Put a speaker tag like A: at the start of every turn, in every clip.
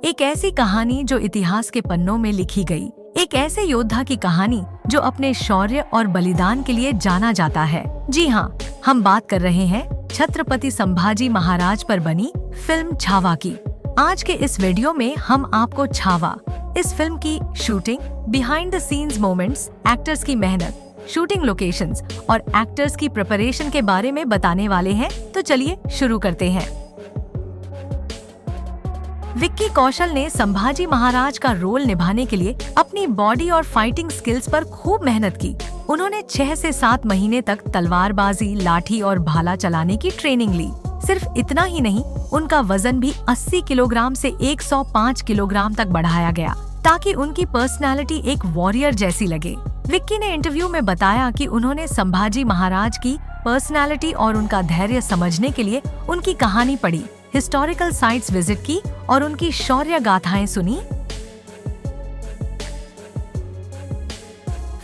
A: एक ऐसी कहानी जो इतिहास के पन्नों में लिखी गई, एक ऐसे योद्धा की कहानी जो अपने शौर्य और बलिदान के लिए जाना जाता है। जी हाँ, हम बात कर रहे हैं छत्रपति संभाजी महाराज पर बनी फिल्म छावा की। आज के इस वीडियो में हम आपको छावा, इस फिल्म की shooting, behind the scenes moments, actors की मेहनत, शूटिंग लोकेशंस और एक्टर्स की प्रिपरेशन के बारे में बताने वाले हैं। तो चलिए शुरू करते हैं। विक्की कौशल ने संभाजी महाराज का रोल निभाने के लिए अपनी बॉडी और फाइटिंग स्किल्स पर खूब मेहनत की। उन्होंने 6 से 7 महीने तक तलवारबाजी, लाठी और भाला चलाने की ट्रेनिंग ली। सिर्फ इतना ही नहीं, उनका वजन भी 80 किलोग्राम से 105 किलोग्राम तक बढ़ाया गया ताकि उनकी पर्सनालिटी एक वॉरियर जैसी लगे। विक्की ने इंटरव्यू में बताया कि उन्होंने संभाजी महाराज की पर्सनालिटी और उनका धैर्य समझने के लिए उनकी कहानी पढ़ी, हिस्टोरिकल साइट्स विजिट की और उनकी शौर्य गाथाएं सुनी।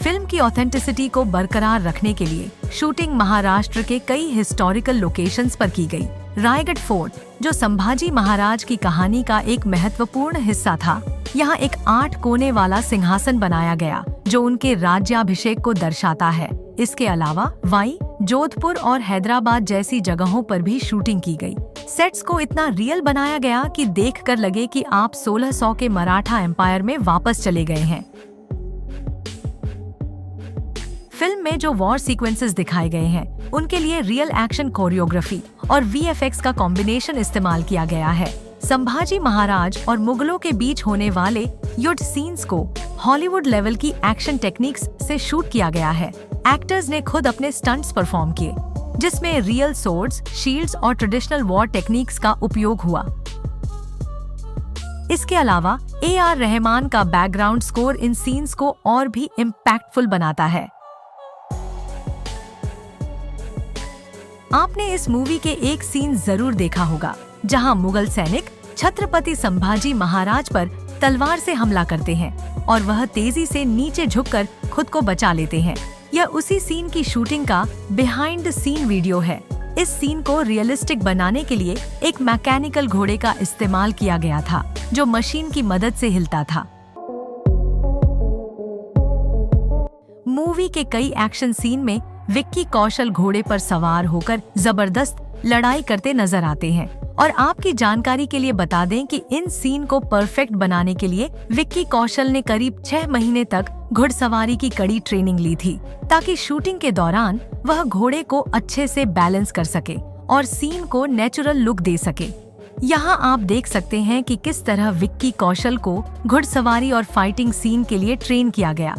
A: फिल्म की ऑथेंटिसिटी को बरकरार रखने के लिए शूटिंग महाराष्ट्र के कई हिस्टोरिकल लोकेशंस पर की गई। रायगढ़ फोर्ट, जो संभाजी महाराज की कहानी का एक महत्वपूर्ण हिस्सा था, यहाँ एक 8 कोने वाला सिंहासन बनाया गया जो उनके राज्याभिषेक को दर्शाता है। इसके अलावा वाई, जोधपुर और हैदराबाद जैसी जगहों पर भी शूटिंग की गई। सेट्स को इतना रियल बनाया गया कि देखकर लगे कि आप 1600 के मराठा एम्पायर में वापस चले गए हैं। फिल्म में जो वॉर सीक्वेंसेस दिखाए गए हैं, उनके लिए रियल एक्शन कोरियोग्राफी और वीएफएक्स का कॉम्बिनेशन इस्तेमाल किया गया है। संभाजी महाराज और मुगलों के बीच होने वाले युद्ध सीन्स को हॉलीवुड लेवल की एक्शन टेक्निक्स से शूट किया गया है। एक्टर्स ने खुद अपने स्टंट्स परफॉर्म किए, जिसमें रियल सोर्ड्स, शील्ड्स और ट्रेडिशनल वॉर टेक्निक्स का उपयोग हुआ। इसके अलावा AR रहमान का बैकग्राउंड स्कोर इन सीन्स को और भी इम्पैक्टफुल बनाता है। आपने इस मूवी के एक सीन जरूर देखा होगा जहां मुगल सैनिक छत्रपति संभाजी महाराज पर तलवार से हमला करते हैं और वह तेजी से नीचे झुककर खुद को बचा लेते हैं। यह उसी सीन की शूटिंग का बिहाइंड द सीन वीडियो है। इस सीन को रियलिस्टिक बनाने के लिए एक मैकेनिकल घोड़े का इस्तेमाल किया गया था जो मशीन की मदद से हिलता था। मूवी के कई एक्शन सीन में विक्की कौशल घोड़े पर सवार होकर जबरदस्त लड़ाई करते नजर आते हैं। और आपकी जानकारी के लिए बता दें कि इन सीन को परफेक्ट बनाने के लिए विक्की कौशल ने करीब 6 महीने तक घुड़सवारी की कड़ी ट्रेनिंग ली थी ताकि शूटिंग के दौरान वह घोड़े को अच्छे से बैलेंस कर सके और सीन को नेचुरल लुक दे सके। यहाँ आप देख सकते हैं कि किस तरह विक्की कौशल को घुड़सवारी और फाइटिंग सीन के लिए ट्रेन किया गया।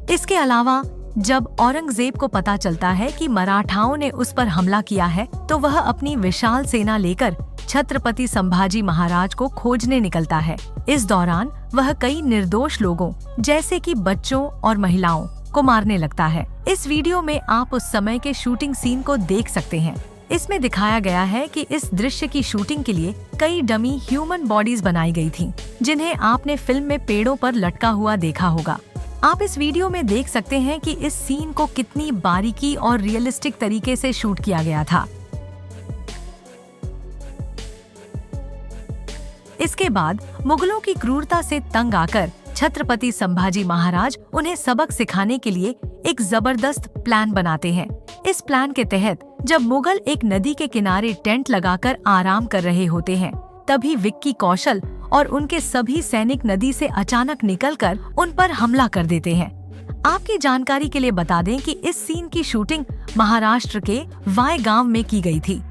A: इसके अलावा जब औरंगजेब को पता चलता है कि मराठाओं ने उस पर हमला किया है, तो वह अपनी विशाल सेना लेकर छत्रपति संभाजी महाराज को खोजने निकलता है। इस दौरान वह कई निर्दोष लोगों जैसे कि बच्चों और महिलाओं को मारने लगता है। इस वीडियो में आप उस समय के शूटिंग सीन को देख सकते हैं। इसमें दिखाया गया है कि इस दृश्य की शूटिंग के लिए कई डमी ह्यूमन बॉडीज बनाई गई थीं, जिन्हें आपने फिल्म में पेड़ों पर लटका हुआ देखा होगा। आप इस वीडियो में देख सकते हैं कि इस सीन को कितनी बारीकी और रियलिस्टिक तरीके से शूट किया गया था। इसके बाद मुगलों की क्रूरता से तंग आकर छत्रपति संभाजी महाराज उन्हें सबक सिखाने के लिए एक जबरदस्त प्लान बनाते हैं। इस प्लान के तहत जब मुगल एक नदी के किनारे टेंट लगाकर आराम कर रहे होते हैं, तभी विक्की कौशल और उनके सभी सैनिक नदी से अचानक निकलकर उन पर हमला कर देते हैं। आपकी जानकारी के लिए बता दें कि इस सीन की शूटिंग महाराष्ट्र के वाई गांव में की गई थी।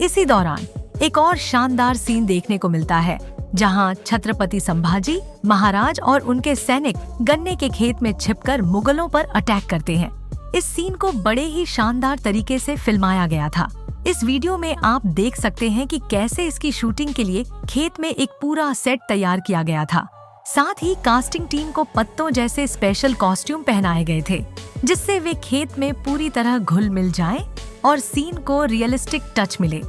A: इसी दौरान एक और शानदार सीन देखने को मिलता है जहां छत्रपति संभाजी महाराज और उनके सैनिक गन्ने के खेत में छिपकर मुगलों पर अटैक करते हैं। इस सीन को बड़े ही शानदार तरीके से फिल्माया गया था। इस वीडियो में आप देख सकते हैं कि कैसे इसकी शूटिंग के लिए खेत में एक पूरा सेट तैयार किया गया था। साथ ही कास्टिंग टीम को पत्तों जैसे स्पेशल कॉस्ट्यूम पहनाए गए थे, जिससे वे खेत में पूरी तरह घुल मिल जाएं और सीन को रियलिस्टिक टच मिले।